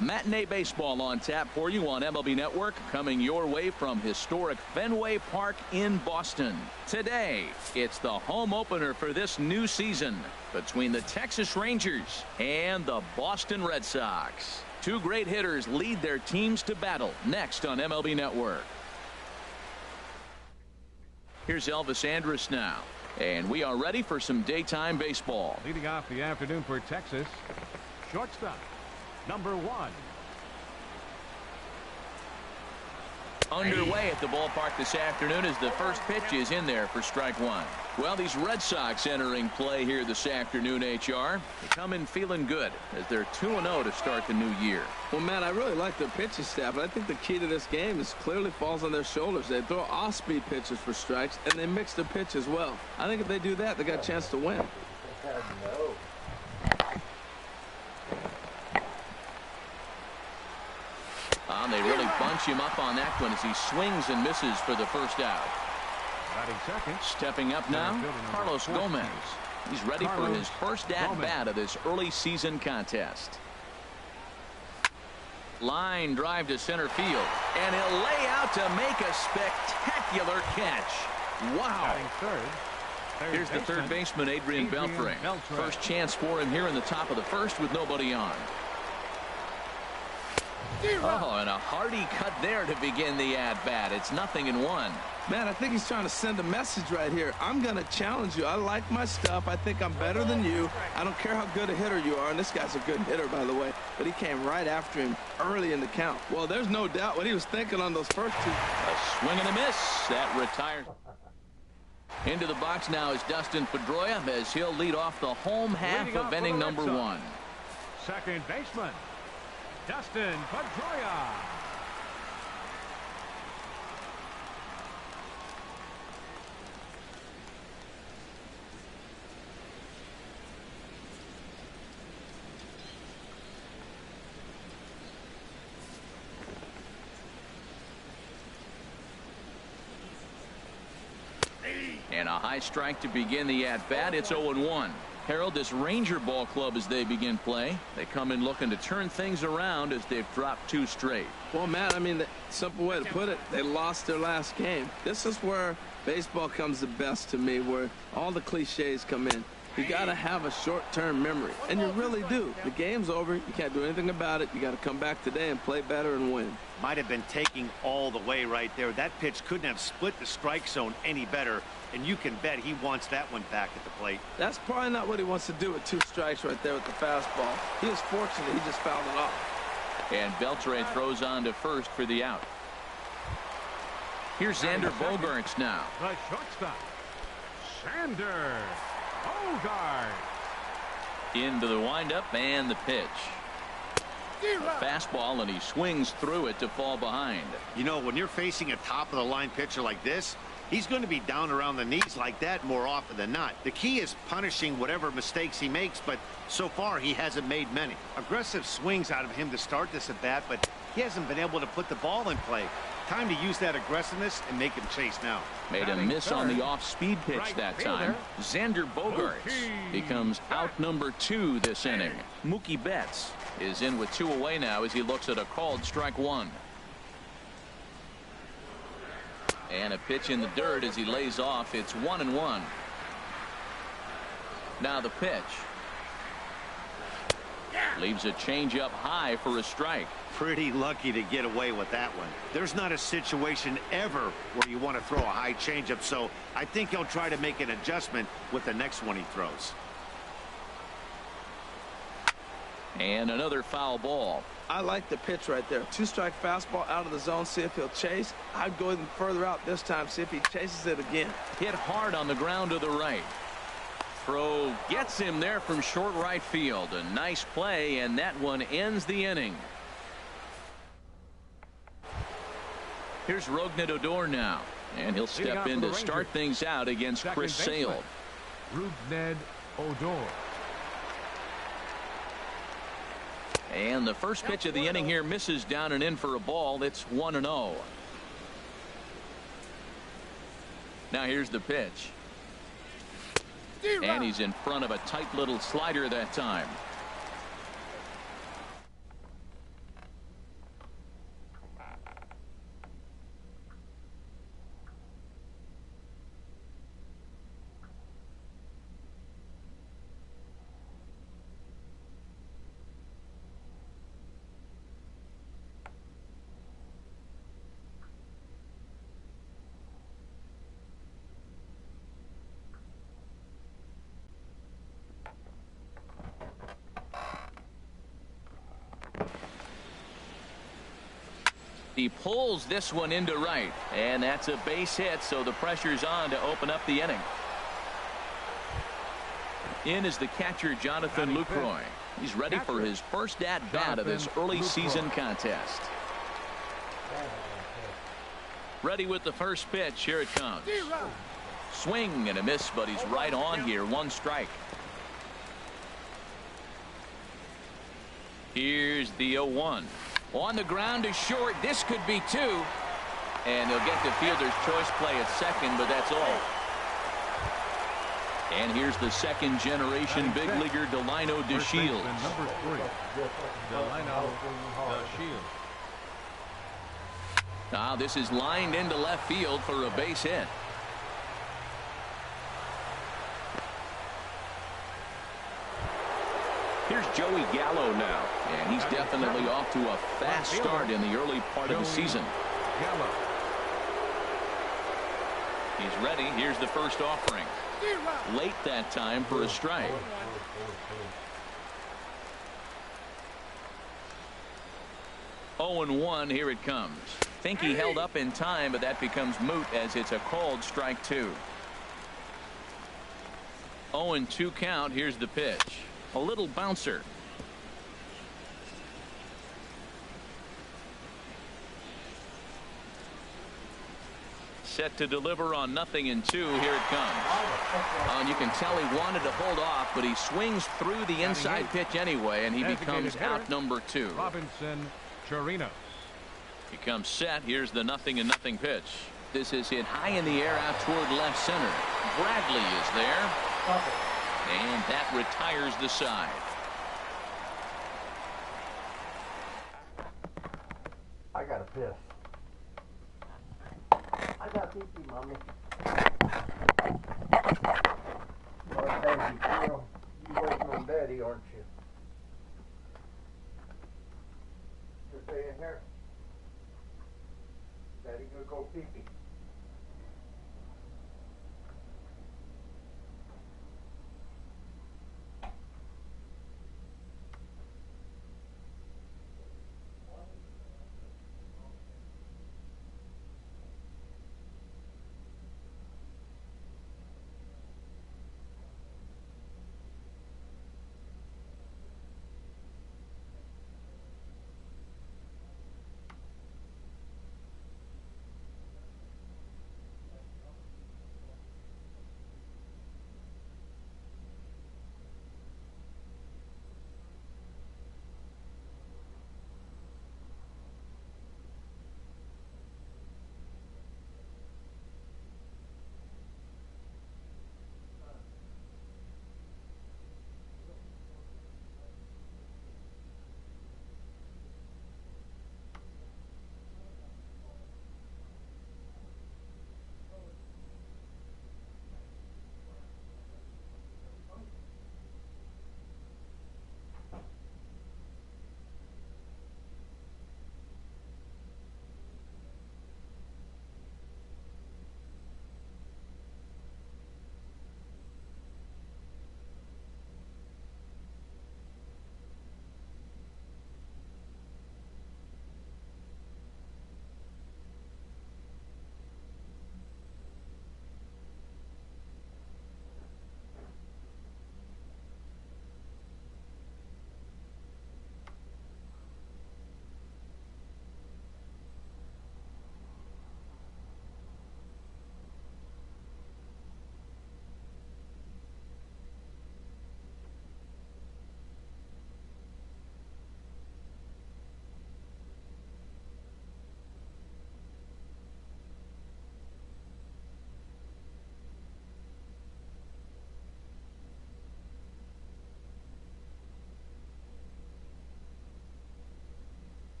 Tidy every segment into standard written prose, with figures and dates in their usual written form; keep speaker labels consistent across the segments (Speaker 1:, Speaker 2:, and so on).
Speaker 1: Matinee baseball on tap for you on MLB Network, coming your way from historic Fenway Park in Boston. Today, it's the home opener for this new season between the Texas Rangers and the Boston Red Sox. Two great hitters lead their teams to battle next on MLB Network. Here's Elvis Andrus now, and we are ready for some daytime baseball.
Speaker 2: Leading off the afternoon for Texas, shortstop, number 1.
Speaker 1: Underway at the ballpark this afternoon as the first pitch is in there for strike 1. Well, these Red Sox entering play here this afternoon, HR. They come in feeling good as they're 2-0 to start the new year.
Speaker 3: Well, man, I really like their pitching staff, but I think the key to this game is clearly falls on their shoulders. They throw off-speed pitches for strikes, and they mix their pitch as well. I think if they do that, they got a chance to win.
Speaker 1: They really bunch him up on that one as he swings and misses for the first out. Stepping up now, Carlos Gomez. He's ready for his first at-bat of this early season contest. Line drive to center field, and he'll lay out to make a spectacular catch. Wow. Here's the third baseman, Adrian Beltre. First chance for him here in the top of the first with nobody on. Oh, and a hearty cut there to begin the at-bat. It's 0-1.
Speaker 3: Man, I think he's trying to send a message right here. I'm going to challenge you. I like my stuff. I think I'm better than you. I don't care how good a hitter you are. And this guy's a good hitter, by the way. But he came right after him early in the count. Well, there's no doubt what he was thinking on those first two.
Speaker 1: A swing and a miss. That retires. Into the box now is Dustin Pedroia as he'll lead off the home half of inning number 1.
Speaker 2: Second baseman, Dustin Pedroia.
Speaker 1: And a high strike to begin the at-bat. It's 0-1. Harold, this Ranger ball club as they begin play, they come in looking to turn things around as they've dropped 2 straight.
Speaker 3: Well, Matt, I mean, the simple way to put it, they lost their last game. This is where baseball comes the best to me, where all the cliches come in. You got to have a short-term memory, and you really do. The game's over. You can't do anything about it. You got to come back today and play better and win.
Speaker 4: Might have been taking all the way right there. That pitch couldn't have split the strike zone any better, and you can bet he wants that one back at the plate.
Speaker 3: That's probably not what he wants to do with 2 strikes right there with the fastball. He was fortunate. He just fouled it off.
Speaker 1: And Beltre throws on to first for the out. Here's Xander Bogaerts now.
Speaker 2: The shortstop, Xander Bogaerts.
Speaker 1: Into the windup and the pitch. A fastball, and he swings through it to fall behind.
Speaker 4: You know, when you're facing a top-of-the-line pitcher like this, he's going to be down around the knees like that more often than not. The key is punishing whatever mistakes he makes, but so far he hasn't made many. Aggressive swings out of him to start this at bat, but he hasn't been able to put the ball in play. Time to use that aggressiveness and make him chase now.
Speaker 1: Made a miss on the off-speed pitch that time. Xander Bogaerts becomes out number 2 this inning. Mookie Betts is in with 2 away now as he looks at a called strike 1. And a pitch in the dirt as he lays off. It's 1-1. Now the pitch. Leaves a changeup high for a strike.
Speaker 4: Pretty lucky to get away with that one. There's not a situation ever where you want to throw a high changeup, so I think he'll try to make an adjustment with the next one he throws.
Speaker 1: And another foul ball.
Speaker 3: I like the pitch right there. 2-strike fastball out of the zone. See if he'll chase. I'd go even further out this time. See if he chases it again.
Speaker 1: Hit hard on the ground to the right. Throw gets him there from short right field. A nice play, and that one ends the inning. Here's Rougned Odor now, and he'll step in to start things out against Chris Sale.
Speaker 2: Rougned Odor.
Speaker 1: And the first pitch of the inning here misses down and in for a ball. It's 1-0. Now here's the pitch. And he's in front of a tight little slider that time. He pulls this one into right, and that's a base hit, so the pressure's on to open up the inning. In is the catcher, Jonathan Lucroy. He's ready for his first at-bat of this early season contest. Ready with the first pitch. Here it comes. Swing and a miss, but he's right on here. 1 strike. Here's the 0-1. On the ground to short. This could be 2. And he'll get the fielder's choice play at second, but that's all. And here's the second generation big leaguer, Delino DeShields.
Speaker 2: Number 3, Delino DeShields.
Speaker 1: Now this is lined into left field for a base hit. Here's Joey Gallo now, and he's definitely off to a fast start in the early part of the season.
Speaker 2: Gallo.
Speaker 1: He's ready. Here's the first offering. Late that time for a strike. Oh and 1. Here it comes. Think he held up in time, but that becomes moot as it's a called strike 2. 0-2 count. Here's the pitch. A little bouncer. Set to deliver on 0-2. Here it comes. And you can tell he wanted to hold off, but he swings through the inside pitch anyway, and he becomes out number 2.
Speaker 2: Robinson Chirinos.
Speaker 1: He comes set. Here's the 0-0 pitch. This is hit high in the air out toward left center. Bradley is there. And that retires the side.
Speaker 5: I got a piss. I got pee-pee, Mommy. Lord, thank you, girl. You waiting on Daddy, aren't you? You're staying here? Daddy gonna go pee-pee.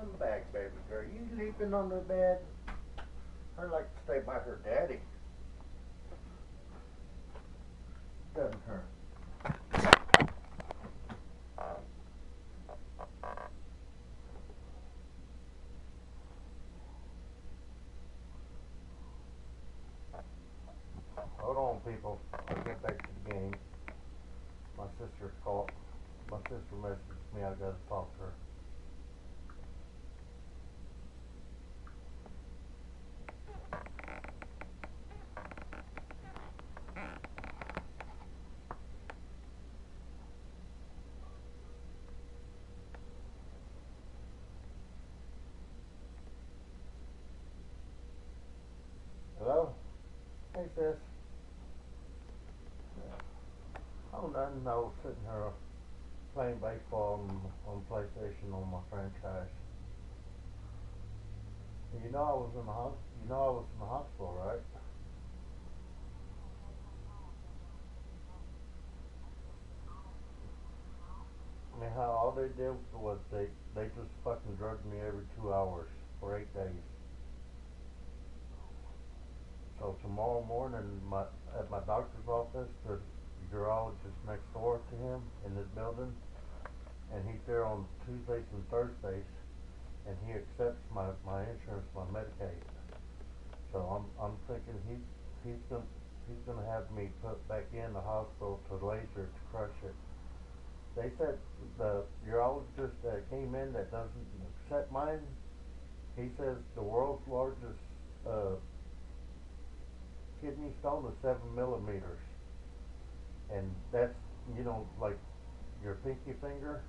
Speaker 5: I'm back, baby girl. You sleeping on the bed? I like to stay by her daddy. Doesn't her? people. I get back to the game. My sister called. My sister messaged me. I gotta talk to her. Hello? Hey sis. Oh, nothing. I was sitting here playing baseball on PlayStation on my franchise. You know I was in the hospital, right? I mean, how all they did was they just fucking drugged me every 2 hours for 8 days. So tomorrow morning, at my doctor's office, there's a urologist next door to him in this building, and he's there on Tuesdays and Thursdays, and he accepts my insurance, my Medicaid. So I'm thinking he's gonna have me put back in the hospital to laser to crush it. They said the urologist that came in that doesn't accept mine, he says the world's largest kidney stone is 7 millimeters, and that's, like your pinky finger.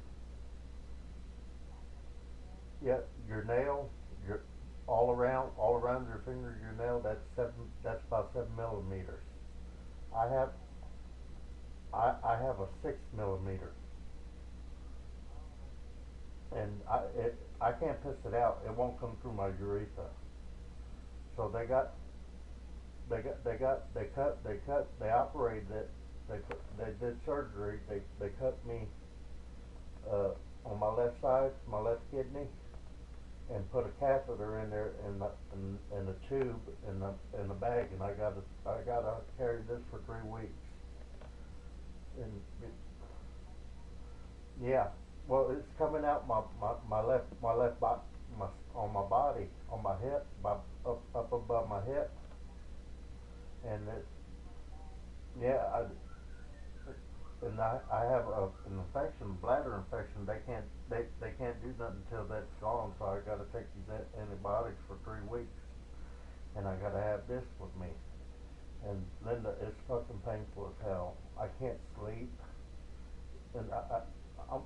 Speaker 5: Yeah, your nail, your all around your finger, your nail. That's about 7 millimeters. I have I have a 6 millimeter, and I can't piss it out. It won't come through my urethra. So they operated it. They did surgery. They cut me on my left side, my left kidney, and put a catheter in there and a tube in the bag, and I gotta carry this for 3 weeks. And yeah, well, it's coming out my left on my body, on my hip, up above my hip, and yeah, I have an infection, bladder infection. They can't do nothing until that's gone. So I got to take these antibiotics for 3 weeks, and I got to have this with me. And Linda, it's fucking painful as hell. I can't sleep, and I'm,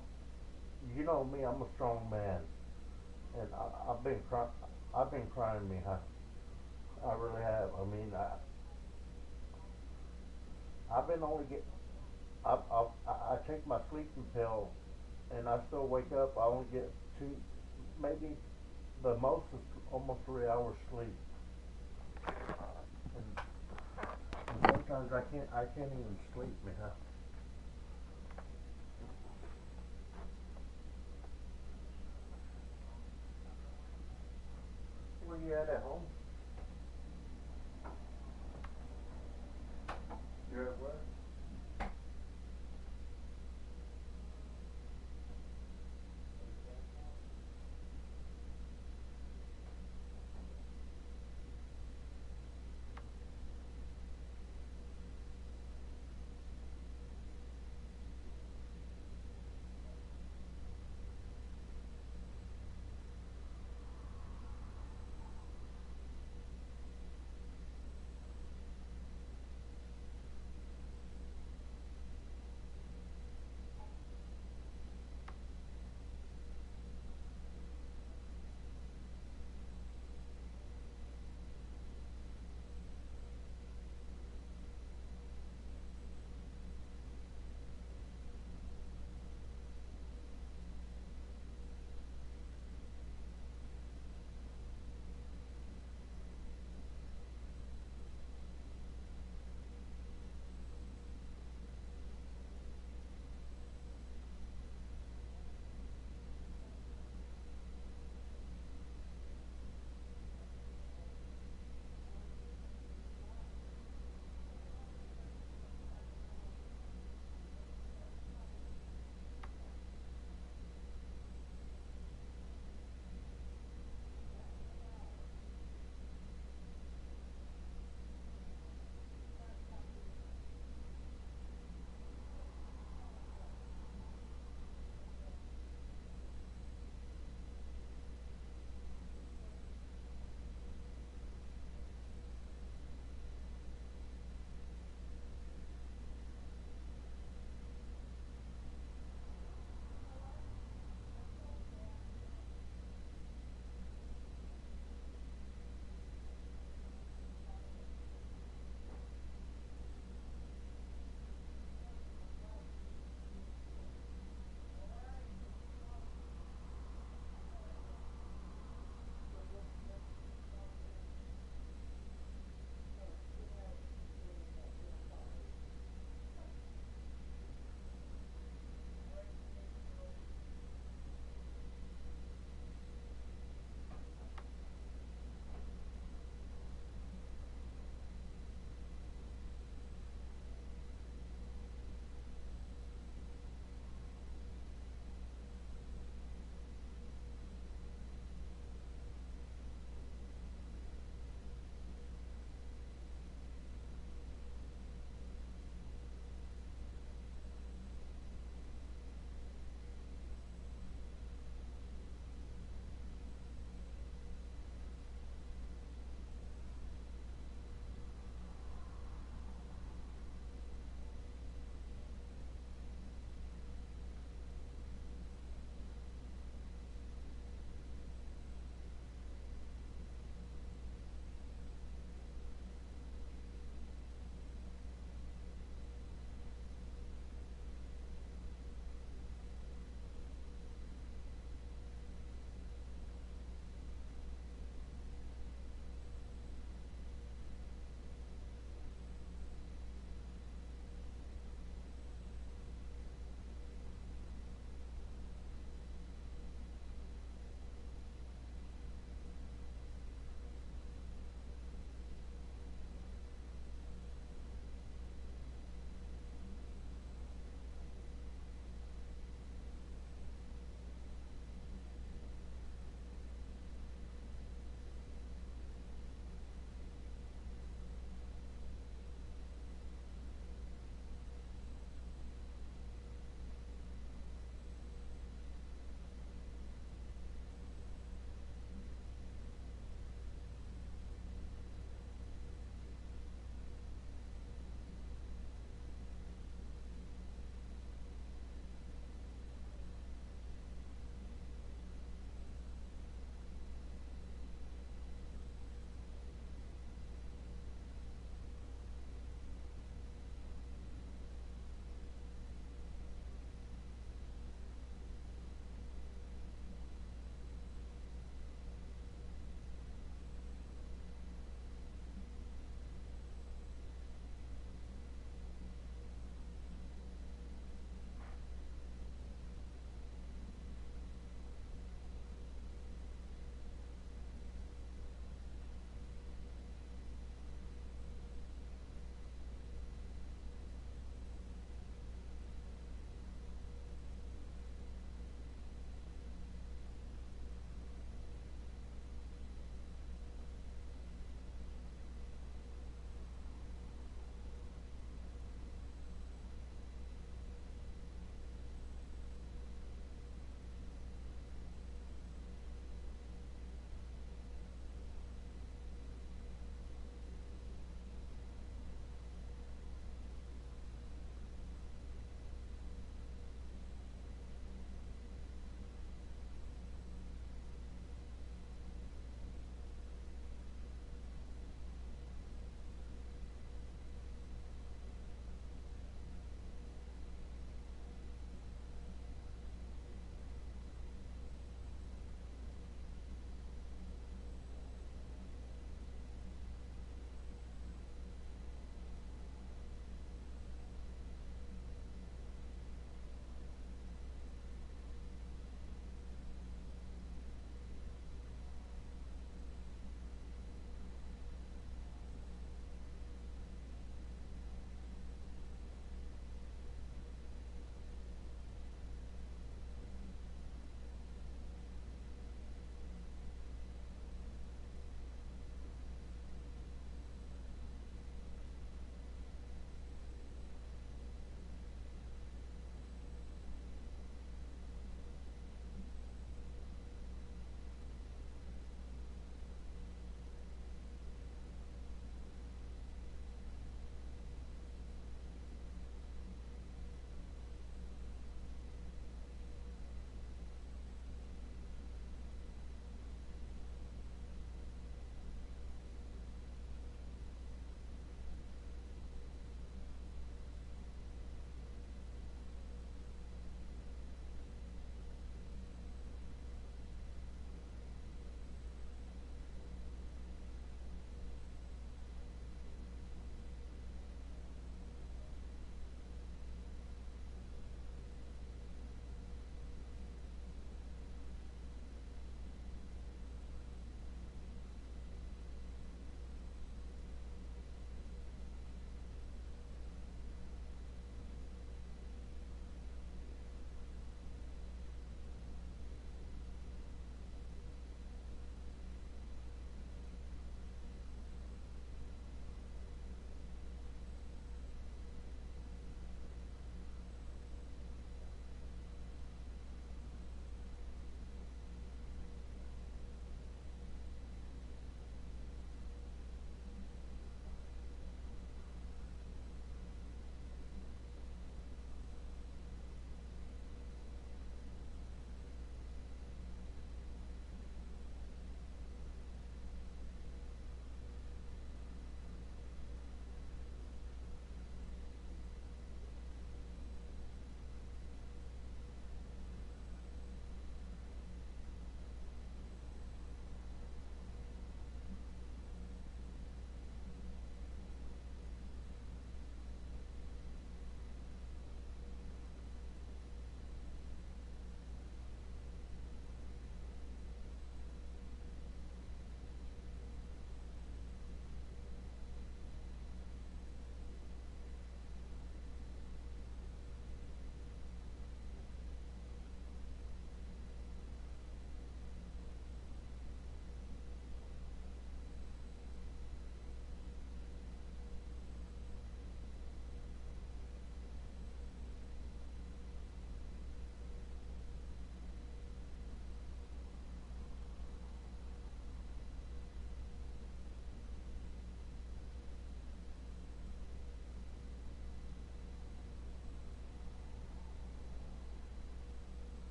Speaker 5: you know me, I'm a strong man, and I've been crying me, huh? I really have. I mean, I've been only get, I take my sleeping pill, and I still wake up. I only get two, maybe the most is almost 3 hours sleep, and sometimes I can't even sleep, man. Where you at home? You're at work?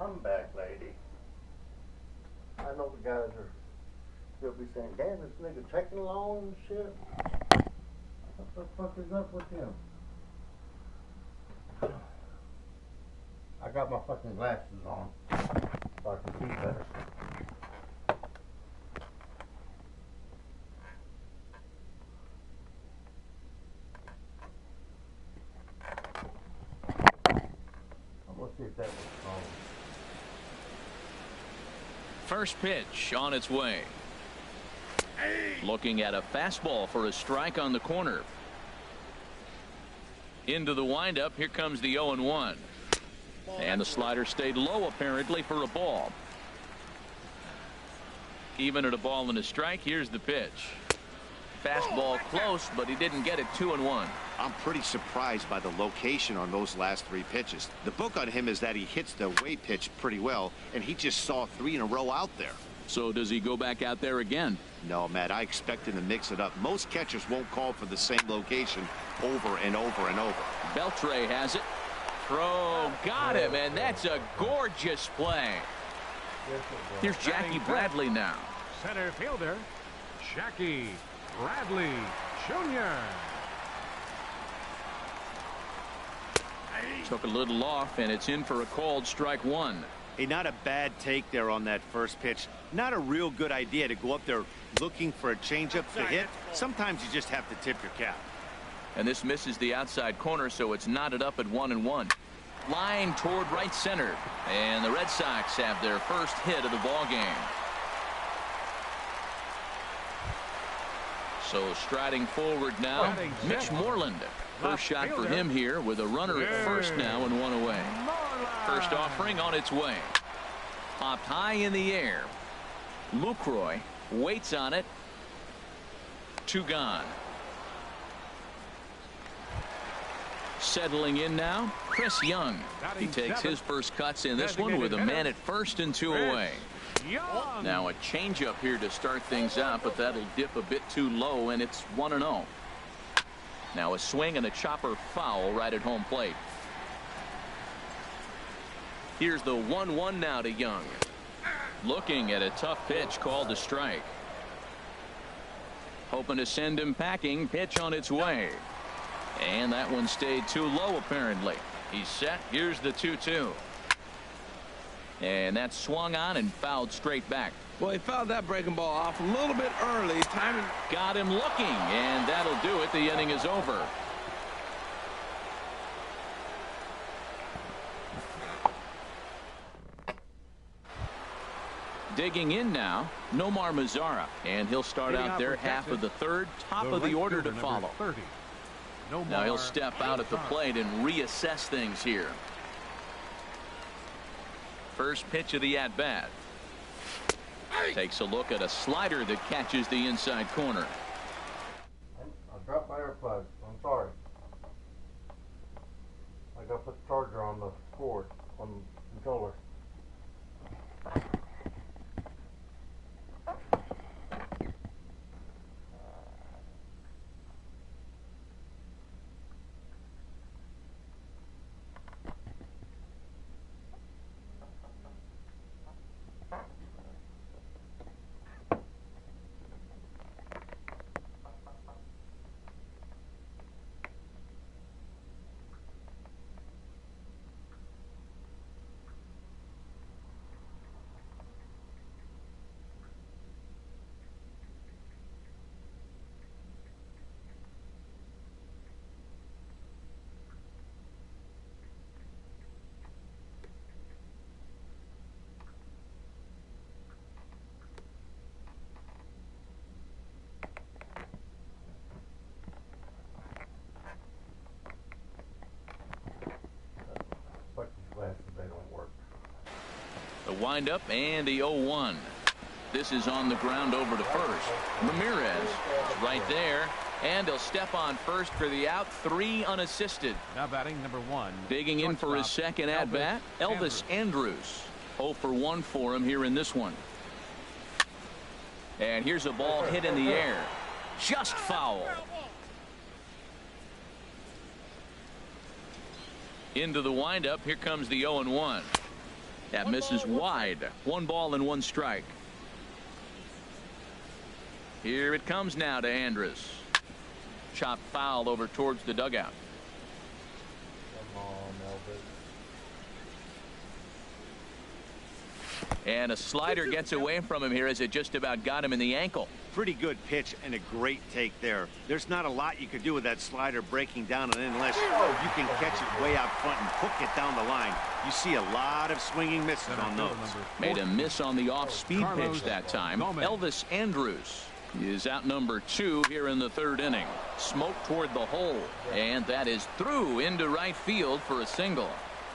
Speaker 5: comeback lady. I know the guys are still be saying, damn, this nigga taking long and shit. What the fuck is up with him? I got my fucking glasses on so I can see better. I'm gonna see if that was wrong.
Speaker 1: First pitch on its way. Looking at a fastball for a strike on the corner. Into the windup. Here comes the 0-1. And the slider stayed low apparently for a ball. Even at a ball and a strike. Here's the pitch. Fastball close, but he didn't get it. 2-1.
Speaker 4: I'm pretty surprised by the location on those last 3 pitches. The book on him is that he hits the away pitch pretty well, and he just saw 3 in a row out there.
Speaker 1: So does he go back out there again?
Speaker 4: No, Matt, I expect him to mix it up. Most catchers won't call for the same location over and over and over.
Speaker 1: Beltre has it. Throw, got him, and that's a gorgeous play. Here's Jackie Bradley now.
Speaker 2: Center fielder, Jackie Bradley Jr.
Speaker 1: Took a little off, and it's in for a called strike 1.
Speaker 4: Hey, not a bad take there on that first pitch. Not a real good idea to go up there looking for a changeup to hit. Sometimes you just have to tip your cap.
Speaker 1: And this misses the outside corner, so it's knotted up at 1-1. Line toward right center. And the Red Sox have their first hit of the ball game. So striding forward now, Mitch Moreland. First shot for him here with a runner at first now and 1 away. First offering on its way. Popped high in the air. Lucroy waits on it. 2 gone. Settling in now, Chris Young. He takes his first cuts in this one with a man at first and 2 away. Now a changeup here to start things out, but that'll dip a bit too low, and it's 1-0. Now a swing and a chopper foul right at home plate. Here's the 1-1 now to Young. Looking at a tough pitch called a strike. Hoping to send him packing. Pitch on its way. And that one stayed too low apparently. He's set. Here's the 2-2. And that swung on and fouled straight back.
Speaker 3: Well, he fouled that breaking ball off a little bit early. Timing
Speaker 1: got him looking, and that'll do it. The inning is over. Digging in now, Nomar Mazara, and he'll start out there half of the third, top of the order to follow. Now he'll step out at the plate and reassess things here. First pitch of the at-bat. Takes a look at a slider that catches the inside corner.
Speaker 5: I dropped my AirPods. I'm sorry. I got to put the charger on the cord on the controller.
Speaker 1: The windup and the 0-1. This is on the ground over to first. Ramirez is right there, and he'll step on first for the out. 3 unassisted.
Speaker 2: Now batting number 1.
Speaker 1: Digging in for his second at bat, Elvis Andrus. 0 for 1 for him here in this one. And here's a ball hit in the air. Just foul. Into the windup. Here comes the 0-1. That misses wide. 1 ball and 1 strike. Here it comes now to Andrus. Chopped foul over towards the dugout.
Speaker 5: Come on, Elvis.
Speaker 1: And a slider gets away from him here as it just about got him in the ankle.
Speaker 4: Pretty good pitch and a great take there. There's not a lot you could do with that slider breaking down, and unless you can catch it way out front and hook it down the line, you see a lot of swinging misses on those.
Speaker 1: Made a miss on the off-speed pitch that time. Elvis Andrus is out number 2 here in the 3rd inning. Smoke toward the hole, and that is through into right field for a single.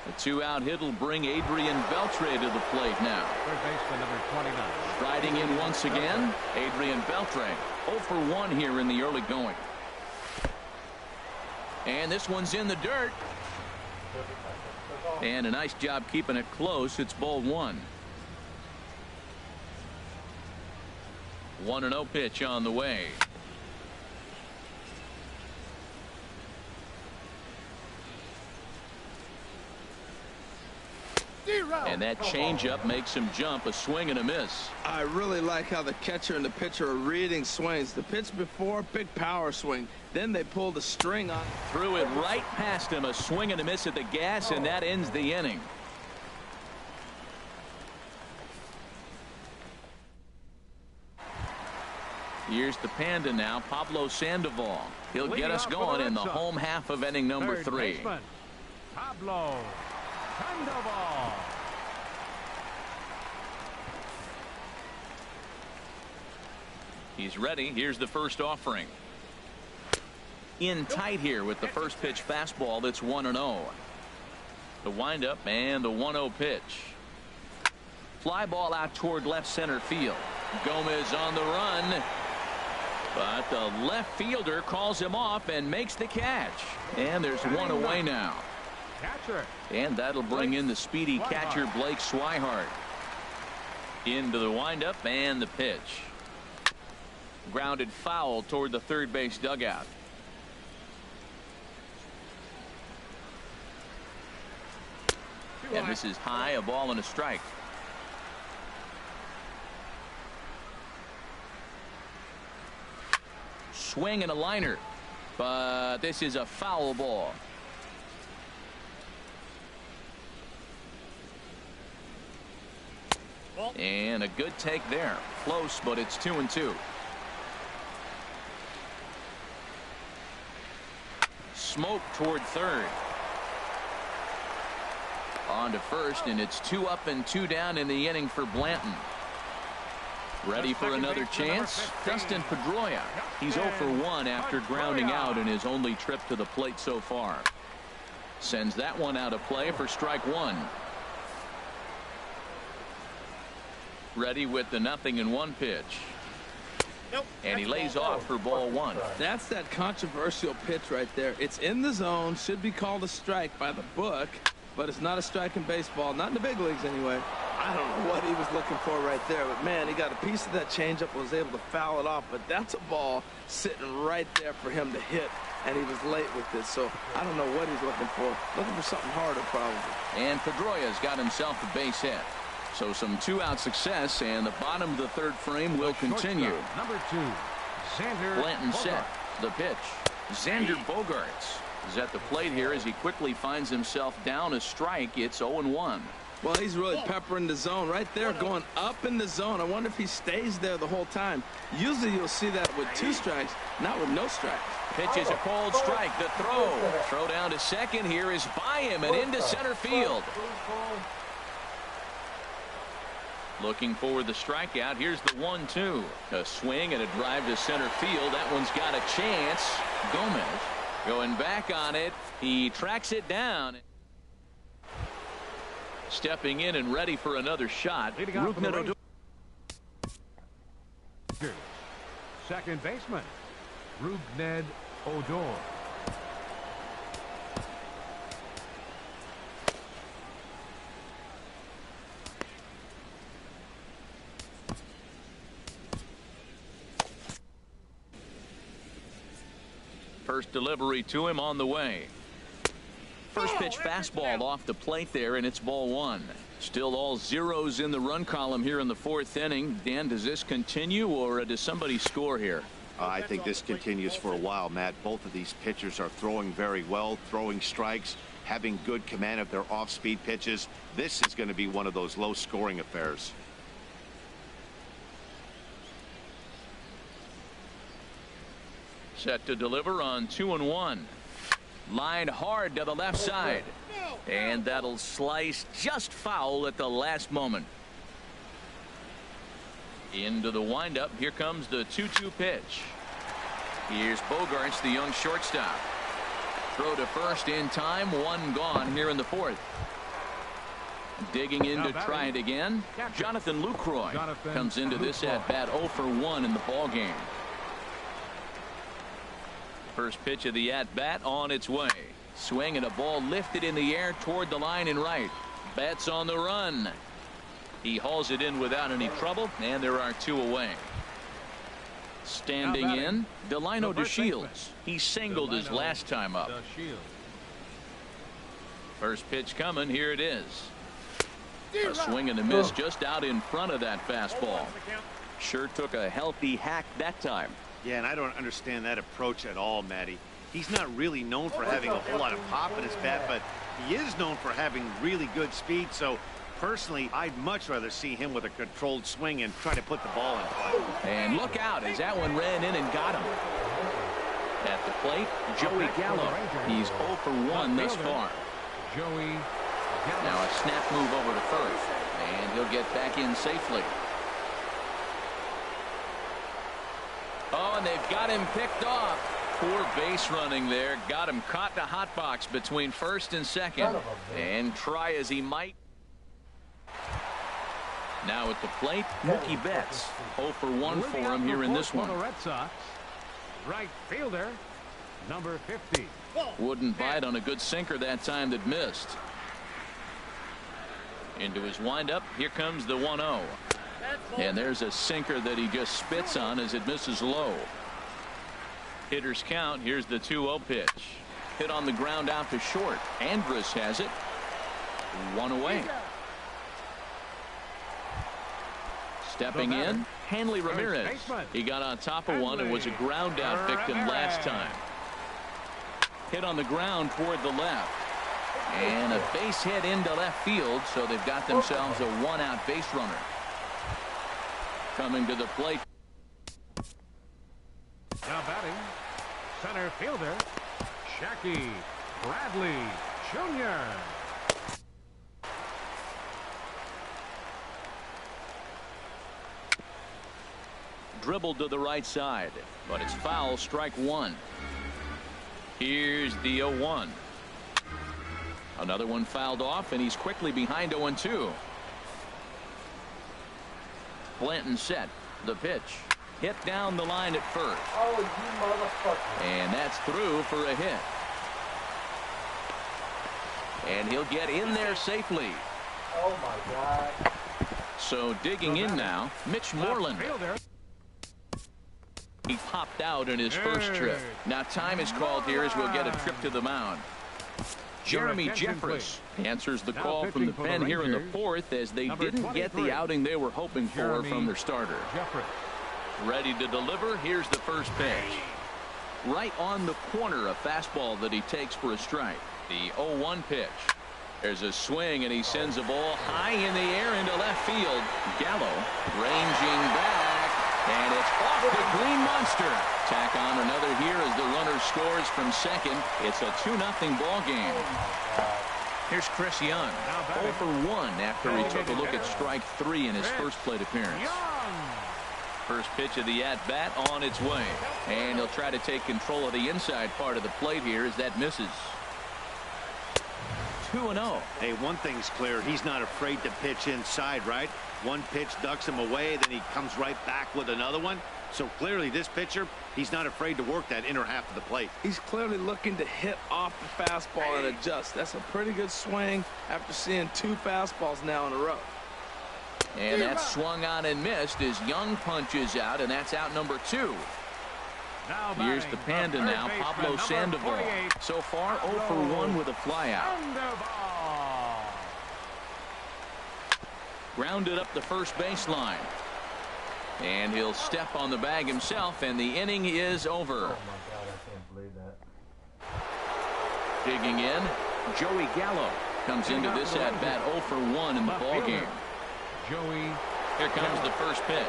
Speaker 1: The 2-out hit will bring Adrian Beltre to the plate now.
Speaker 2: Third baseman number 29.
Speaker 1: Riding in once again, Adrian Beltre. 0 for 1 here in the early going. And this one's in the dirt. And a nice job keeping it close. It's ball 1. 1-0 pitch on the way. And that changeup makes him jump. A swing and a miss.
Speaker 3: I really like how the catcher and the pitcher are reading swings. The pitch before, big power swing. Then they pulled the string on.
Speaker 1: Threw it right past him. A swing and a miss at the gas, and that ends the inning. Here's the Panda now, Pablo Sandoval. He'll get us going in the home half of inning number 3.
Speaker 2: Pablo Sandoval.
Speaker 1: He's ready. Here's the first offering. In tight here with the first pitch fastball. That's 1-0. The windup and the 1-0 pitch. Fly ball out toward left center field. Gomez on the run. But the left fielder calls him off and makes the catch. And there's one away now.
Speaker 2: Catcher.
Speaker 1: And that'll bring in the speedy catcher Blake Swihart. Into the windup and the pitch. Grounded foul toward the third base dugout. And this is high, a ball and a strike. Swing and a liner, but this is a foul ball. And a good take there. Close, but it's 2-2. Smoke toward third. On to first, and it's 2 up and 2 down in the inning for Blanton. Ready for another chance? Dustin Pedroia. He's 0 for 1 after grounding out in his only trip to the plate so far. Sends that one out of play for strike 1. Ready with the 0-1 pitch. And he lays off for ball 1.
Speaker 3: That's that controversial pitch right there. It's in the zone, should be called a strike by the book, but it's not a strike in baseball, not in the big leagues anyway. I don't know what he was looking for right there, but man, he got a piece of that changeup, was able to foul it off, but that's a ball sitting right there for him to hit, and he was late with it, so I don't know what he's looking for something harder probably.
Speaker 1: And Pedroia's got himself a base hit. So some 2-out success, and the bottom of the third frame will continue.
Speaker 2: Number 2, Xander
Speaker 1: Blanton
Speaker 2: Bogaerts.
Speaker 1: set. The pitch. Xander Bogaerts is at the plate here as he quickly finds himself down a strike. It's 0-1.
Speaker 3: Well, he's really peppering the zone right there, going up in the zone. I wonder if he stays there the whole time. Usually you'll see that with 2 strikes, not with no strikes.
Speaker 1: Pitch is a cold strike. The throw down to second here is by him and into center field. Looking for the strikeout. Here's the 1-2. A swing and a drive to center field. That one's got a chance. Gomez going back on it. He tracks it down. Stepping in and ready for another shot.
Speaker 2: Rougned Odor. Second baseman, Rougned Odor.
Speaker 1: First delivery to him on the way. First pitch fastball off the plate there, and it's ball 1. Still all zeros in the run column here in the fourth inning. Dan, does this continue, or does somebody score here?
Speaker 4: I think this continues for a while, Matt. Both of these pitchers are throwing very well, throwing strikes, having good command of their off-speed pitches. This is going to be one of those low-scoring affairs.
Speaker 1: Set to deliver on 2-1. Line hard to the left side. And that'll slice just foul at the last moment. Into the windup. Here comes the 2-2 pitch. Here's Bogaerts, the young shortstop. Throw to first in time. One gone here in the fourth. Digging in to try it again. Jonathan Lucroy comes into this at bat 0 for 1 in the ball game. First pitch of the at bat on its way. Swing and a ball lifted in the air toward the line and right. Bats on the run. He hauls it in without any trouble, and there are two away. Standing in, Delino DeShields. He singled his last time up. First pitch coming. Here it is. A swing and a miss just out in front of that fastball. Sure took a healthy hack that time.
Speaker 4: Yeah, and I don't understand that approach at all, Matty. He's not really known for having a whole lot of pop in his bat, but he is known for having really good speed. So personally, I'd much rather see him with a controlled swing and try to put the ball in play.
Speaker 1: And look out as that one ran in and got him. At the plate, Joey Gallo. He's 0 for 1 thus far.
Speaker 2: Joey Gallo.
Speaker 1: Now a snap move over to first, and he'll get back in safely. Oh, and they've got him picked off. Poor base running there. Got him caught in a hot box between first and second. And try as he might. Now at the plate, Mookie Betts. 0 for 1 for him here in this one.
Speaker 2: The Red Sox. Right fielder, number 50.
Speaker 1: Wouldn't bite on a good sinker that time that missed. Into his windup. Here comes the 1-0. And there's a sinker that he just spits on as it misses low. Hitters count. Here's the 2-0 pitch. Hit on the ground out to short. Andrus has it. One away. Stepping in, Hanley Ramirez. He got on top of one and was a ground out victim last time. Hit on the ground toward the left. And a base hit into left field, so they've got themselves a one-out base runner. Coming to the plate.
Speaker 2: Now batting, center fielder, Jackie Bradley Jr.
Speaker 1: Dribbled to the right side, but it's foul, strike one. Here's the 0-1. Another one fouled off, and he's quickly behind 0-2. Blanton set. The pitch. Hit down the line at first.
Speaker 5: Oh, you motherfucker.
Speaker 1: And that's through for a hit. And he'll get in there safely.
Speaker 5: Oh, my God.
Speaker 1: So digging in now, Mitch Moreland. He popped out in his first trip. Now time is called here as we'll get a trip to the mound. Jeremy Jeffress answers the call from the pen here in the fourth as they didn't get the outing they were hoping for from their starter. Ready to deliver. Here's the first pitch. Right on the corner, a fastball that he takes for a strike. The 0-1 pitch. There's a swing and he sends a ball high in the air into left field. Gallo ranging back, and it's off the Green Monster. Tack on another here as the runner scores from second. It's a 2-0 ball game. Here's Chris Young, 0 for 1 after he took a look at strike 3 in his first plate appearance. First pitch of the at-bat on its way, and he'll try to take control of the inside part of the plate here as that misses. 2-0.
Speaker 4: Hey, one thing's clear. He's not afraid to pitch inside, right? One pitch ducks him away, then he comes right back with another one. So clearly this pitcher, he's not afraid to work that inner half of the plate.
Speaker 3: He's clearly looking to hit off the fastball and adjust. That's a pretty good swing after seeing 2 fastballs now in a row.
Speaker 1: And that's swung on and missed as Young punches out, and that's out number 2. Here's the Panda now, Pablo Sandoval. So far 0 for 1 with a flyout. Grounded up the first baseline. And he'll step on the bag himself, and the inning is over.
Speaker 5: Oh, my God, I can't believe that.
Speaker 1: Digging in, Joey Gallo comes into this at-bat 0 for 1 in the ballgame.
Speaker 2: Joey.
Speaker 1: Here comes the first pitch.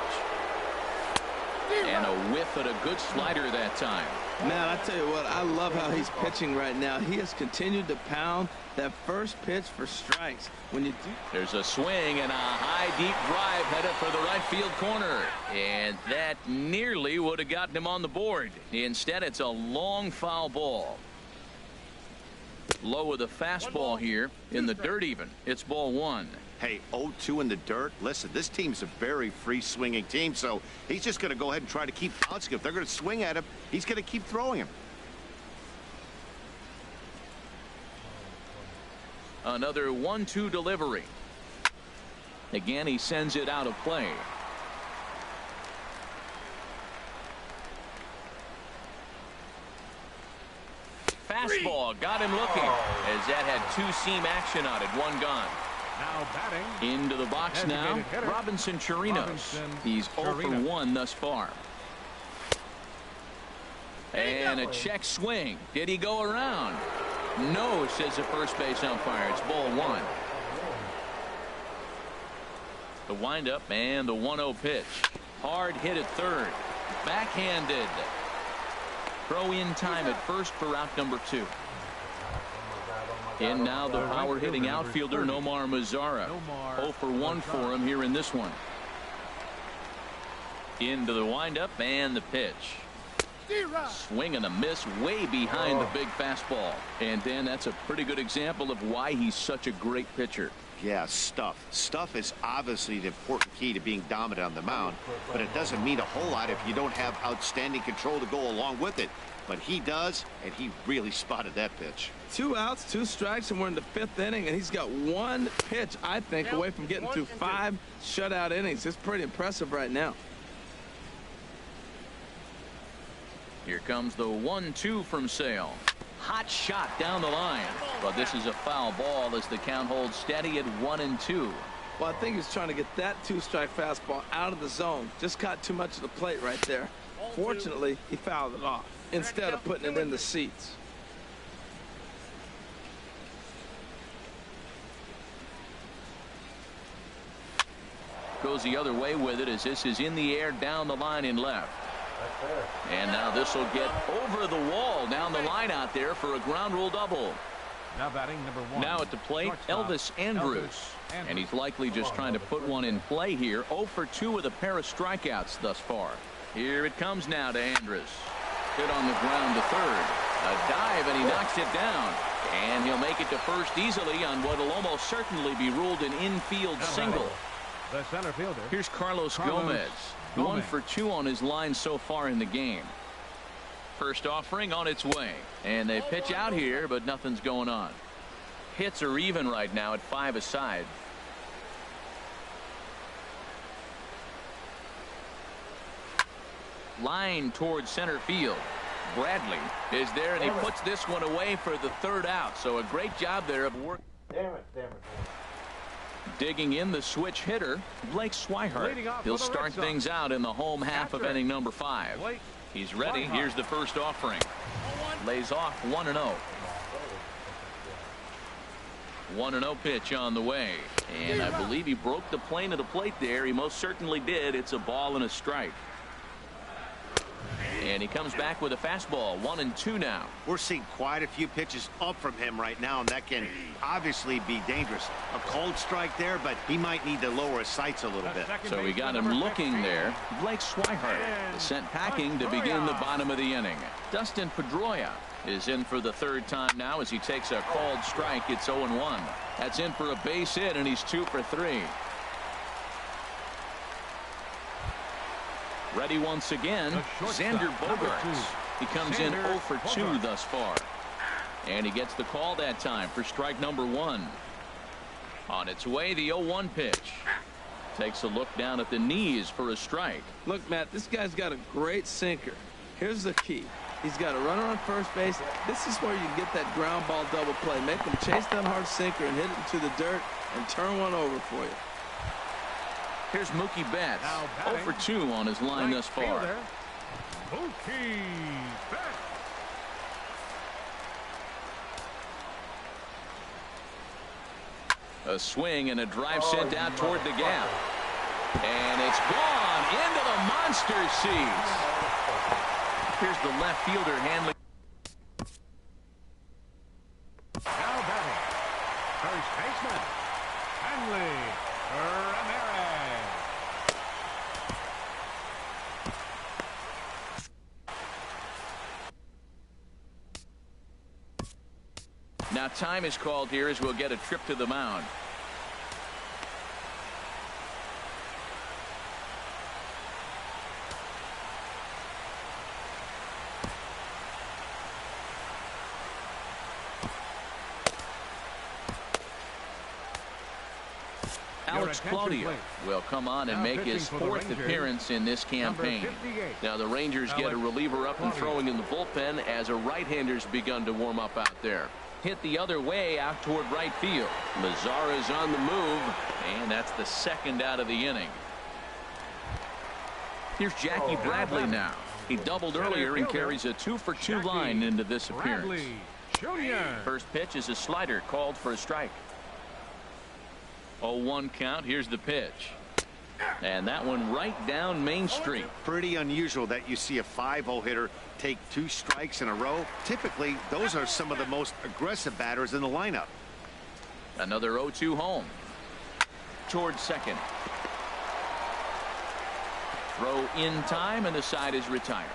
Speaker 1: And a whiff at a good slider that time.
Speaker 3: Man, I tell you what, I love how he's pitching right now. He has continued to pound that first pitch for strikes. When you do,
Speaker 1: there's a swing and a high deep drive headed for the right field corner, and that nearly would have gotten him on the board. Instead, it's a long foul ball. Low with a fastball here in the dirt even. It's ball 1.
Speaker 4: Hey, 0-2 in the dirt. Listen, this team's a very free-swinging team, so he's just going to go ahead and try to keep bouncing. If they're going to swing at him, he's going to keep throwing him.
Speaker 1: Another 1-2 delivery. Again, he sends it out of play. Fastball got him looking as that had two-seam action on it. One gone.
Speaker 2: Now batting.
Speaker 1: Into the box now,
Speaker 2: hitter,
Speaker 1: Robinson Chirinos. He's 0 for 1 thus far. And a check swing. Did he go around? No, says the first base umpire. It's ball 1. The windup and the 1-0 pitch. Hard hit at third. Backhanded. Throw in time at first for out number 2. And now the power hitting outfielder Nomar Mazara. 0 for 1 for him here in this one. Into the windup and the pitch. Swing and a miss way behind the big fastball. And Dan, that's a pretty good example of why he's such a great pitcher.
Speaker 4: Yeah, stuff. Stuff is obviously the important key to being dominant on the mound, but it doesn't mean a whole lot if you don't have outstanding control to go along with it. But he does, and he really spotted that pitch.
Speaker 3: 2 outs, 2 strikes, and we're in the 5th inning, and he's got 1 pitch, I think, away from getting through 5 shutout innings. It's pretty impressive right now.
Speaker 1: Here comes the 1-2 from Sale. Hot shot down the line, but this is a foul ball as the count holds steady at 1-2.
Speaker 3: Well, I think he's trying to get that 2-strike fastball out of the zone. Just caught too much of the plate right there. Fortunately, he fouled it off instead of putting it in the seats.
Speaker 1: Goes the other way with it as this is in the air down the line in left. And now this will get over the wall down the line out there for a ground rule double.
Speaker 2: Now batting number 1.
Speaker 1: Now at the plate, Elvis Andrus. And he's likely just trying to put one in play here. 0 for 2 with a pair of strikeouts thus far. Here it comes now to Andrus. Hit on the ground to third. A dive and he knocks it down. And he'll make it to first easily on what will almost certainly be ruled an infield single.
Speaker 2: The center fielder.
Speaker 1: Here's Carlos Gomez. 1 for 2 on his line so far in the game. First offering on its way. And they pitch out here, but nothing's going on. Hits are even right now at 5 aside. Line towards center field. Bradley is there, and he puts this one away for the 3rd out. So a great job there of work.
Speaker 5: Damn it, damn it.
Speaker 1: Digging in the switch hitter, Blake Swihart. He'll start things out in the home half of inning number 5. He's ready. Here's the first offering. Lays off 1-0. 1-0 pitch on the way. And I believe he broke the plane of the plate there. He most certainly did. It's a ball and a strike. And he comes back with a fastball. 1-2 now.
Speaker 4: We're seeing quite a few pitches up from him right now, and that can obviously be dangerous. A cold strike there, but he might need to lower his sights a little bit.
Speaker 1: So we got him looking there. Blake Swihart is sent packing to begin the bottom of the inning. Dustin Pedroia is in for the 3rd time now as he takes a called strike. It's 0-1. That's in for a base hit, and he's 2 for 3. Ready once again, Xander Bogaerts. He comes in 0 for 2 thus far. And he gets the call that time for strike number 1. On its way, the 0-1 pitch. Takes a look down at the knees for a strike.
Speaker 3: Look, Matt, this guy's got a great sinker. Here's the key. He's got a runner on first base. This is where you get that ground ball double play. Make him chase that hard sinker and hit it into the dirt and turn one over for you.
Speaker 1: Here's Mookie Betts.
Speaker 2: Now
Speaker 1: 0 for 2 on his line thus far.
Speaker 2: Fielder, Mookie Betts.
Speaker 1: A swing and a drive sent out toward the gap. And it's gone into the monster seats. Here's the left fielder handling.
Speaker 2: Now batting, first baseman, Hanley Ramirez.
Speaker 1: Now time is called here as we'll get a trip to the mound. Alex Claudio will come on and make his 4th appearance in this campaign. Now the Rangers get a reliever up and throwing in the bullpen as a right-hander's begun to warm up out there. Hit the other way out toward right field. Mazara's on the move, and that's the 2nd out of the inning. Here's Jackie Bradley now. He doubled earlier and carries a 2 for 2 line into this appearance. First pitch is a slider called for a strike. 0-1 count. Here's the pitch. And that one right down Main Street.
Speaker 4: Pretty unusual that you see a 5-0 hitter take 2 strikes in a row. Typically, those are some of the most aggressive batters in the lineup.
Speaker 1: Another 0-2 home. Towards second. Throw in time, and the side is retired.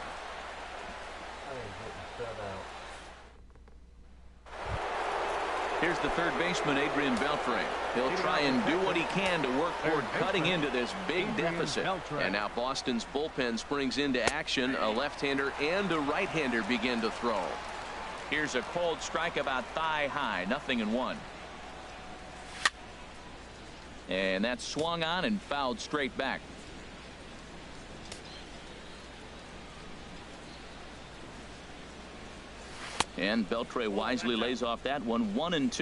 Speaker 1: Here's the third baseman, Adrian Beltre. He'll try and do what he can to work toward cutting into this big deficit. And now Boston's bullpen springs into action. A left-hander and a right-hander begin to throw. Here's a cold strike about thigh high. 0-1. And that's swung on and fouled straight back. And Beltre wisely lays off that one. 1-2.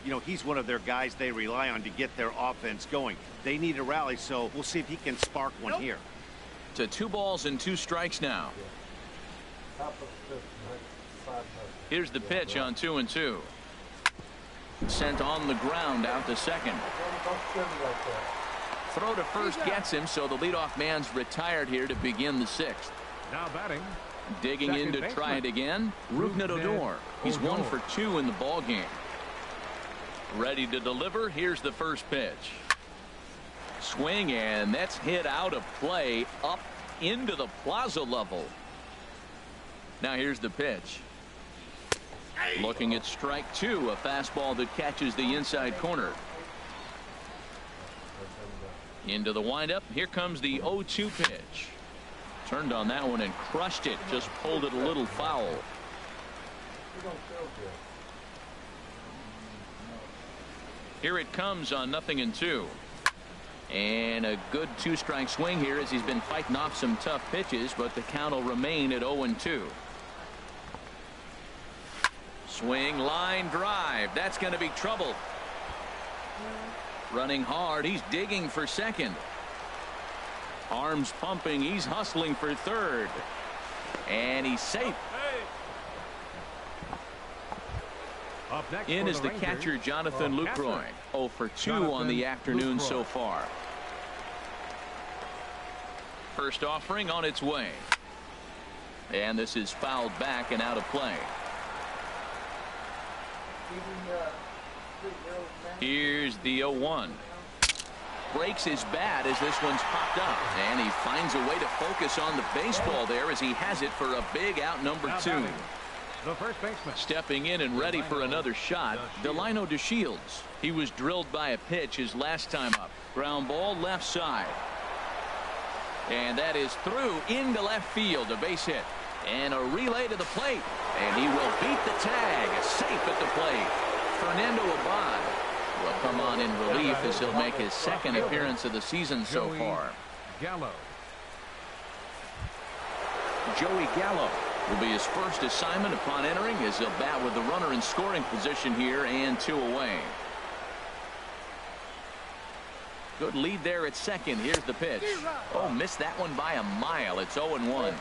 Speaker 4: You know, he's one of their guys they rely on to get their offense going. They need a rally, so we'll see if he can spark one here.
Speaker 1: To 2 balls and 2 strikes now. Here's the pitch on 2-2. Sent on the ground out to second. Throw to first gets him, so the leadoff man's retired here to begin the 6th.
Speaker 2: Now batting.
Speaker 1: Digging in to try it again, Rougned Odor. He's 1 for 2 in the ball game. Ready to deliver. Here's the first pitch. Swing, and that's hit out of play up into the plaza level. Now here's the pitch. Looking at strike 2, a fastball that catches the inside corner. Into the windup. Here comes the 0-2 pitch. Turned on that one and crushed it. Just pulled it a little foul. Here it comes on 0-2. And a good 2-strike swing here as he's been fighting off some tough pitches, but the count will remain at 0-2. Swing, line drive. That's going to be trouble. Running hard. He's digging for second. Arms pumping. He's hustling for third. And he's safe. In is the catcher, Jonathan Lucroy. 0 for 2 on the afternoon so far. First offering on its way. And this is fouled back and out of play. Here's the 0-1. Breaks his bat as this one's popped up, and he finds a way to focus on the baseball there as he has it for a big out number 2.
Speaker 2: The first baseman.
Speaker 1: Stepping in and ready for another shot, Delino DeShields. He was drilled by a pitch his last time up. Ground ball left side. And that is through into left field, a base hit. And a relay to the plate. And he will beat the tag. Safe at the plate. Fernando Abad will come on in relief as he'll make his 2nd appearance of the season so far.
Speaker 2: Gallo.
Speaker 1: Joey Gallo will be his first assignment upon entering as he'll bat with the runner in scoring position here and 2 away. Good lead there at second. Here's the pitch. Oh, missed that one by a mile. It's 0-1.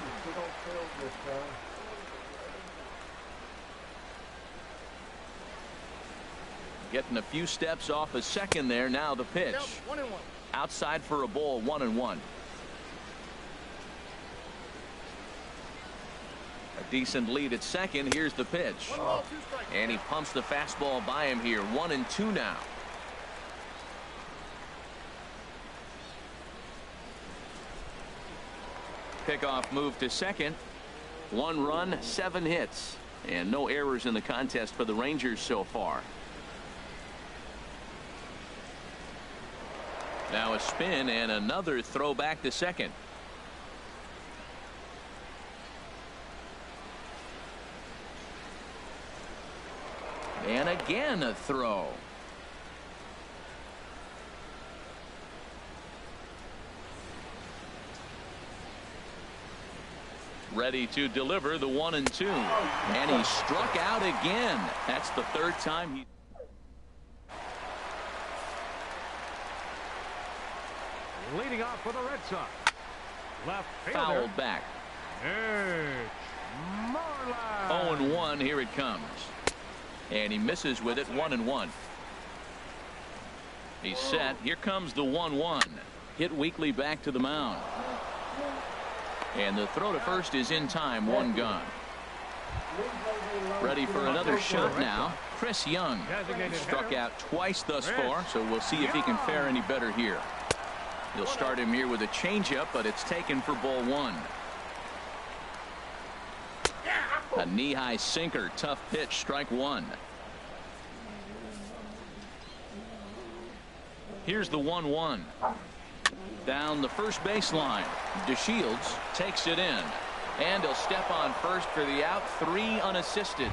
Speaker 1: Getting a few steps off a second there. Now the pitch. Outside for a ball, 1-1. A decent lead at second. Here's the pitch. And he pumps the fastball by him here. 1-2 now. Pickoff move to second. 1 run, 7 hits. And no errors in the contest for the Rangers so far. Now a spin and another throw back to second. And again a throw. Ready to deliver the 1-2. And he struck out again. That's the 3rd time he.
Speaker 2: Leading off for the Red Sox. Left fielder.
Speaker 1: Fouled back.
Speaker 2: Mitch Moreland.
Speaker 1: 0-1. Here it comes. And he misses with it. 1-1. He's set. Here comes the 1-1. Hit weakly back to the mound. And the throw to first is in time. 1 gone. Ready for another shot now. Chris Young struck out twice thus far, so we'll see if he can fare any better here. He'll start him here with a changeup, but it's taken for ball 1. A knee-high sinker. Tough pitch. Strike 1. Here's the 1-1. Down the first baseline. DeShields takes it in. And he'll step on first for the out. 3 unassisted.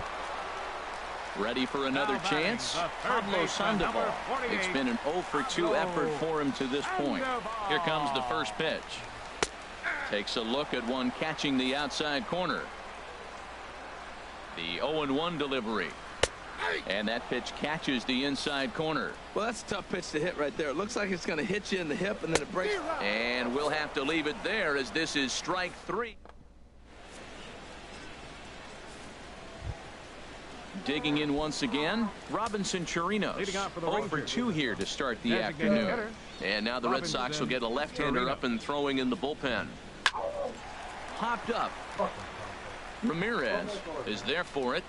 Speaker 1: Ready for another chance. Pablo Sandoval. It's been an 0-for-2 effort for him to this point. Here comes the first pitch. Takes a look at one catching the outside corner. The 0-1 delivery. And that pitch catches the inside corner.
Speaker 3: Well, that's a tough pitch to hit right there. It looks like it's going to hit you in the hip and then it breaks.
Speaker 1: And we'll have to leave it there as this is strike 3. Digging in once again, Robinson Chirinos. 0-for-2 here to start the afternoon. And now the Red Sox will get a left-hander up and throwing in the bullpen. Popped up. Ramirez is there for it.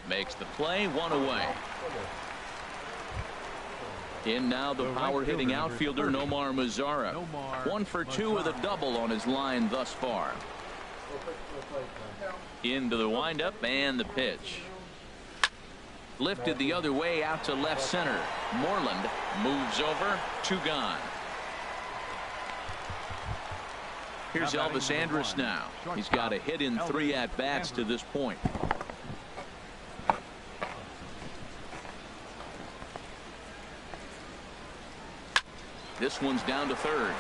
Speaker 1: Makes the play. 1 away. In now the power-hitting outfielder Nomar Mazara. 1-for-2 with a double on his line thus far. Into the windup and the pitch. Lifted the other way out to left center. Moreland moves over. 2 gone. Here's Elvis Andrus now. He's got a hit in 3 at-bats to this point. This one's down to third.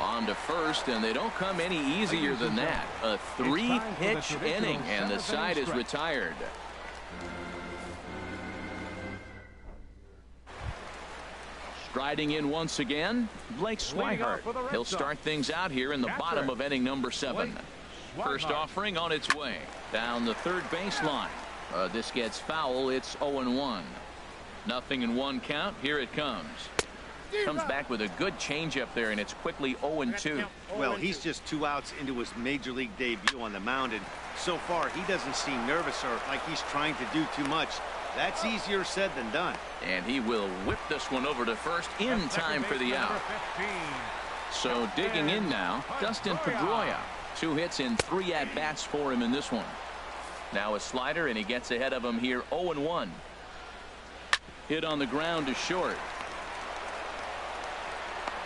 Speaker 1: On to first, and they don't come any easier than that. A 3-pitch inning, and the side is retired. Striding in once again, Blake Swihart. He'll start things out here in the bottom of inning number 7. First offering on its way. Down the third baseline. This gets foul. It's 0-1. Nothing in 1 count. Here it comes. Comes back with a good changeup there, and it's quickly 0-2.
Speaker 4: Well, he's just 2 outs into his major league debut on the mound, and so far he doesn't seem nervous or like he's trying to do too much. That's easier said than done.
Speaker 1: And he will whip this one over to first in time for the out. So digging in now, Dustin Pedroia. 2 hits in 3 at-bats for him in this one. Now a slider, and he gets ahead of him here. 0-1. Hit on the ground to short.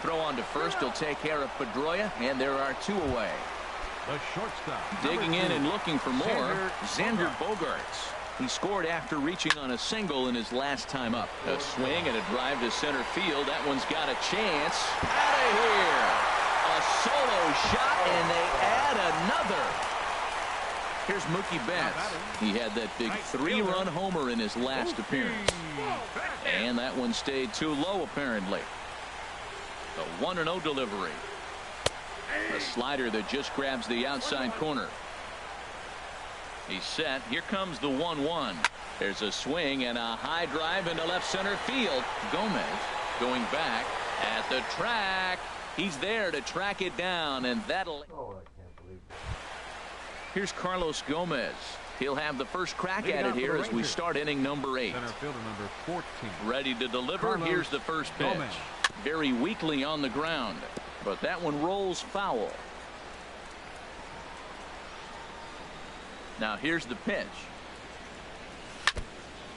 Speaker 1: Throw on to first will take care of Pedroia, and there are 2 away.
Speaker 2: The shortstop.
Speaker 1: Digging in and looking for more, Xander Bogaerts. He scored after reaching on a single in his last time up. A swing and a drive to center field. That one's got a chance. Out of here. A solo shot, and they add another. Here's Mookie Betts. He had that big 3-run homer in his last appearance. And that one stayed too low, apparently. The 1-0 delivery. A slider that just grabs the outside corner. He's set. Here comes the 1-1. There's a swing and a high drive into left center field. Gomez going back at the track. He's there to track it down, and that'll...
Speaker 5: Oh, I can't believe it.
Speaker 1: Here's Carlos Gomez. He'll have the first crack at it here as we start inning number 8.
Speaker 2: Center fielder number 14.
Speaker 1: Ready to deliver.
Speaker 2: Carlos
Speaker 1: Here's the first pitch.
Speaker 2: Gomez.
Speaker 1: Very weakly on the ground, but that one rolls foul. Now here's the pitch.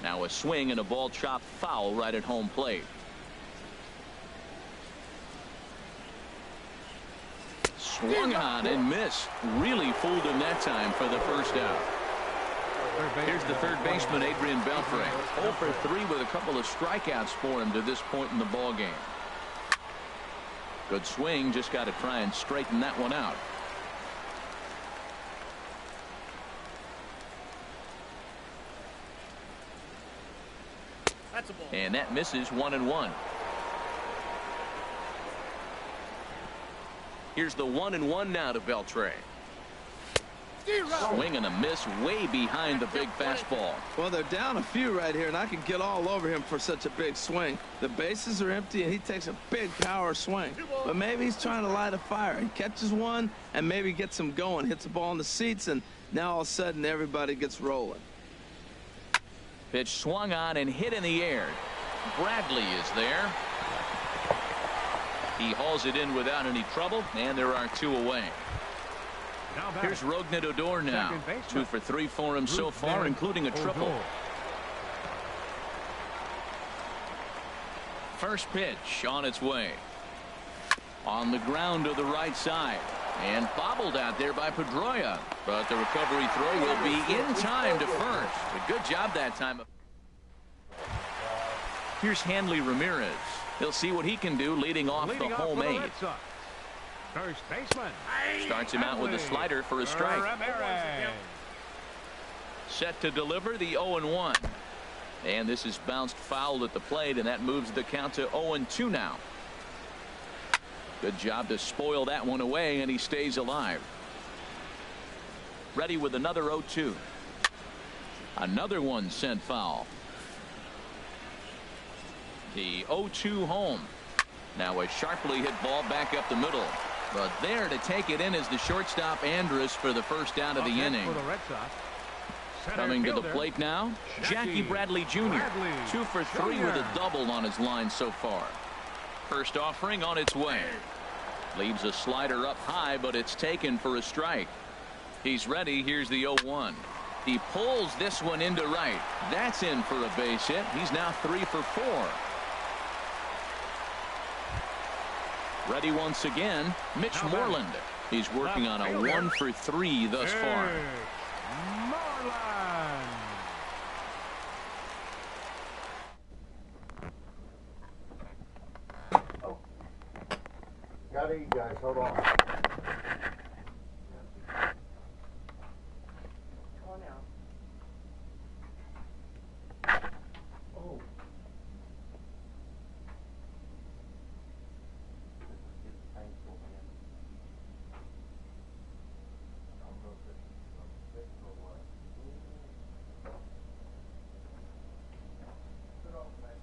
Speaker 1: Now a swing and a ball chopped foul right at home plate. Swung on and missed. Really fooled him that time for the first out. Here's the third baseman, Adrian Beltre. 0 for 3 with a couple of strikeouts for him to this point in the ball game. Good swing. Just got to try and straighten that one out. And that misses 1-1. Here's the 1-1 now to Beltre. Swing and a miss way behind the big fastball.
Speaker 3: Well, they're down a few right here, and I can get all over him for such a big swing. The bases are empty, and he takes a big power swing. But maybe he's trying to light a fire. He catches one and maybe gets him going, hits the ball in the seats, and now all of a sudden everybody gets rolling.
Speaker 1: Pitch swung on and hit in the air. Bradley is there. He hauls it in without any trouble, and there are 2 away. Here's Rougned Odor now. 2 for 3 for him so far, including a triple. First pitch on its way. On the ground to the right side. And bobbled out there by Pedroia. But the recovery throw will be in time to first. A good job that time. Here's Hanley Ramirez. He'll see what he can do leading off the home 8.
Speaker 2: First baseman.
Speaker 1: Starts him out with a slider for a strike. Set to deliver the 0-1. And this is bounced foul at the plate, and that moves the count to 0-2 now. Good job to spoil that one away, and he stays alive. Ready with another 0-2. Another one sent foul. The 0-2 home. Now a sharply hit ball back up the middle. But there to take it in is the shortstop Andrus for the first out of the inning. Coming to the plate now, Jackie Bradley Jr. 2 for 3 with a double on his line so far. First offering on its way. Leaves a slider up high, but it's taken for a strike. He's ready. Here's the 0-1. He pulls this one into right. That's in for a base hit. He's now 3 for 4. Ready once again, Mitch Moreland. He's working on a 1 for 3 thus far.
Speaker 2: Moreland.
Speaker 5: Oh. Gotta eat, guys. Hold on.
Speaker 6: Come on now.
Speaker 5: Oh. Painful, man. I don't know if this is sick or what. Put off that.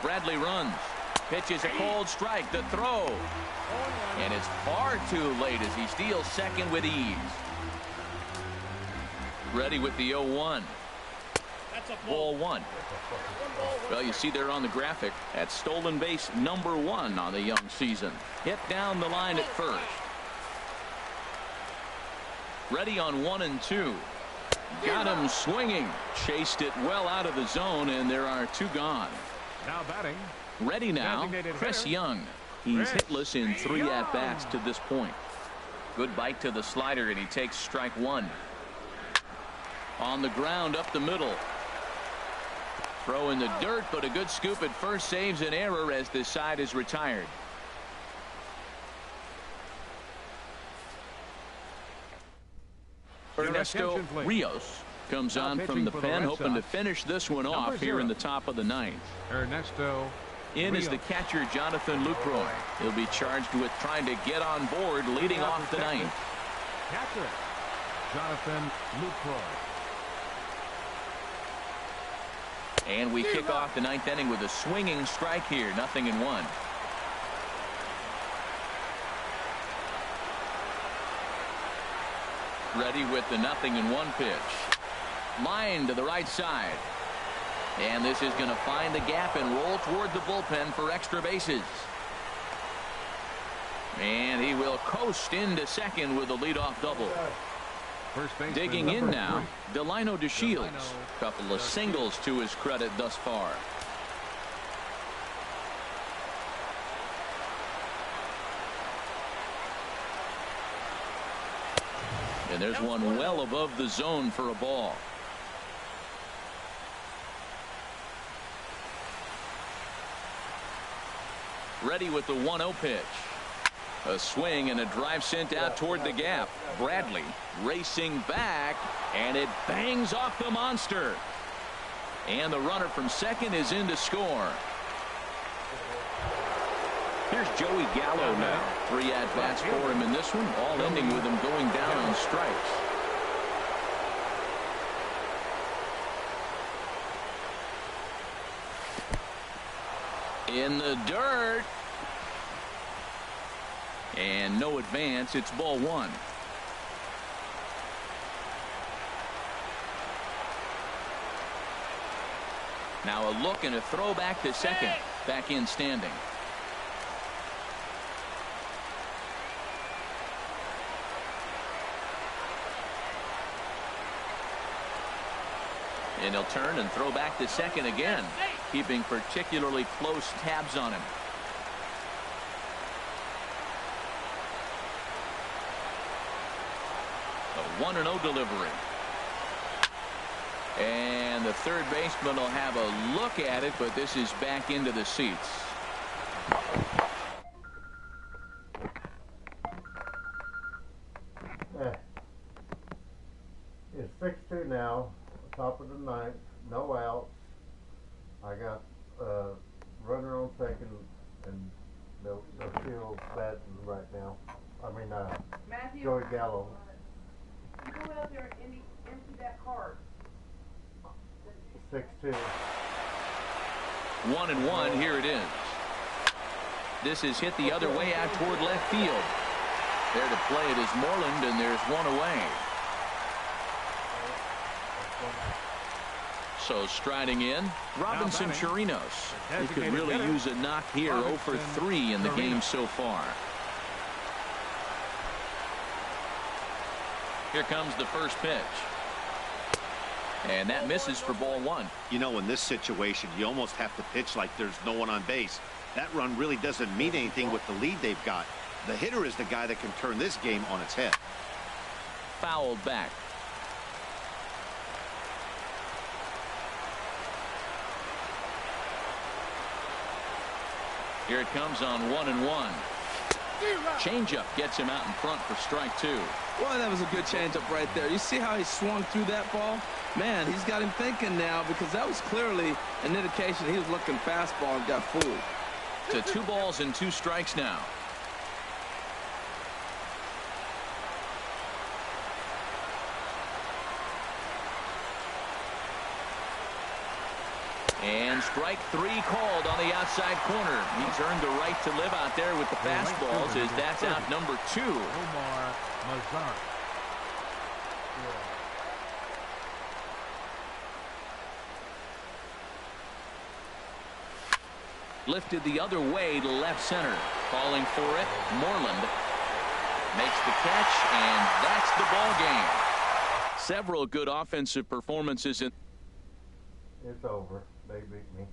Speaker 1: Bradley runs. Pitches a cold strike. The throw. And it's far too late as he steals second with ease. Ready with the 0-1. Ball one. Well, you see there on the graphic, that's stolen base number 1 on the young season. Hit down the line at first. Ready on 1 and 2. Got him swinging. Chased it well out of the zone, and there are 2 gone.
Speaker 2: Now batting.
Speaker 1: Ready now, Chris Young. He's hitless in 3 at-bats to this point. Good bite to the slider, and he takes strike 1. On the ground up the middle. Throw in the dirt, but a good scoop at first saves an error as this side is retired. Ernesto Rios comes on from the pen, hoping to finish this one off here in the top of the 9th.
Speaker 2: Ernesto
Speaker 1: in is the catcher, Jonathan Lucroy. He'll be charged with trying to get on board leading off the 9th.
Speaker 2: Catcher Jonathan Lucroy.
Speaker 1: And we kick off the 9th inning with a swinging strike here. 0-1. Ready with the 0-1 pitch. Line to the right side. And this is going to find the gap and roll toward the bullpen for extra bases. And he will coast into second with a leadoff double. Digging in now, Delino DeShields. Couple of singles to his credit thus far. And there's one well above the zone for a ball. Ready with the 1-0 pitch. A swing and a drive sent out toward the gap. Bradley racing back, and it bangs off the monster. And the runner from second is in to score. Here's Joey Gallo now. 3 at-bats for him in this one, all ending with him going down on strikes. In the dirt. And no advance. It's ball 1. Now a look and a throw back to second. Back in standing. And he'll turn and throw back to second again, keeping particularly close tabs on him. A 1-0 delivery. And the third baseman will have a look at it, but this is back into the seats.
Speaker 5: It's 6-2 now. Top of the 9th, no outs. I got runner on second, and they'll feel bad right now. I mean,
Speaker 6: Matthew,
Speaker 5: Joey Gallo.
Speaker 6: you go out there and empty that card.
Speaker 5: 6-2.
Speaker 1: 1-1. Here it is. This is hit the other way out toward left field. There to play it is Moreland, and there's one away. So striding in, Robinson Chirinos. He could really use a knock here. 0 for 3 in the game so far. Here comes the first pitch. And that misses for ball 1.
Speaker 4: You know, in this situation, you almost have to pitch like there's no one on base. That run really doesn't mean anything with the lead they've got. The hitter is the guy that can turn this game on its head.
Speaker 1: Fouled back. Here it comes on 1-1. Changeup gets him out in front for strike 2.
Speaker 3: Boy, that was a good changeup right there. You see how he swung through that ball? Man, he's got him thinking now, because that was clearly an indication he was looking fastball and got fooled.
Speaker 1: To 2 balls and 2 strikes now. And strike 3 called on the outside corner. He's earned the right to live out there with the fastballs as that's out number 2.
Speaker 2: Omar Mazar.
Speaker 1: Lifted the other way to left center. Calling for it, Moreland makes the catch, and that's the ball game. Several good offensive performances in.
Speaker 5: It's over. They beat me.